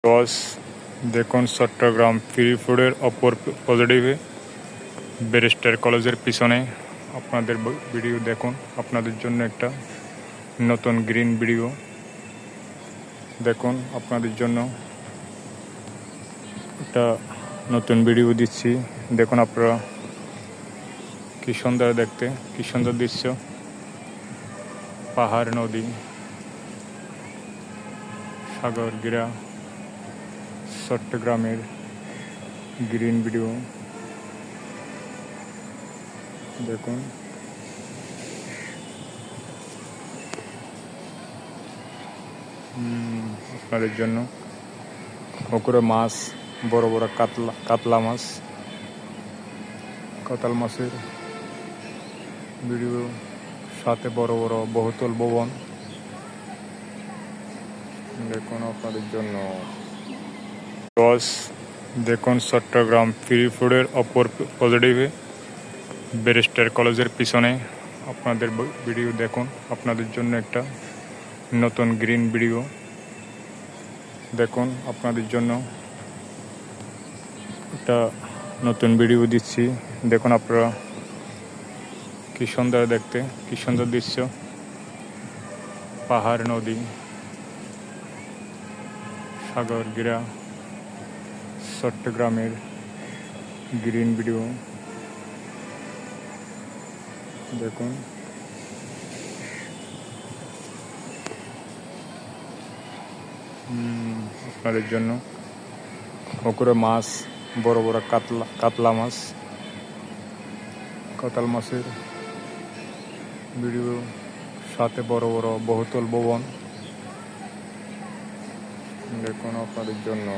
বস দেখুন চট্টগ্রাম ফ্রি ফুডের অপর পজিটিভে ব্যারিস্টার কলেজের পিছনে আপনাদের ভিডিও দেখুন। আপনাদের জন্য একটা নতুন গ্রিন ভিডিও দেখুন। আপনাদের জন্য একটা নতুন ভিডিও দিচ্ছি, দেখুন আপনারা। কি সুন্দর দেখতে, কি সুন্দর দৃশ্য, পাহাড়, নদী, সাগর ঘেরা চট্টগ্রামের গ্রিন ভিডিও দেখুন। আপনাদের জন্য পুকুরে মাছ, বড় বড় কাতলা মাছ, কাতাল মাছের ভিডিও, সাথে বড় বড় বহুতল ভবন দেখুন আপনাদের জন্য। বস দেখুন চট্টগ্রাম ফ্রি ফুডের অপর পজিটিভে ব্যারিস্টার কলেজের পিছনে আপনাদের ভিডিও দেখুন। আপনাদের জন্য একটা নতুন গ্রিন ভিডিও দেখুন। আপনাদের জন্য একটা নতুন ভিডিও দিচ্ছি, দেখুন আপনারা। কি সুন্দর দেখতে, কি সুন্দর দৃশ্য, পাহাড়, নদী, সাগর ঘেরা চট্টগ্রামের গ্রিন ভিডিও দেখুন। আপনাদের জন্য পুকুরে মাছ, বড় বড় কাতলা মাছ, কাতাল মাছের ভিডিও, সাথে বড় বড় বহুতল ভবন দেখুন আপনাদের জন্য।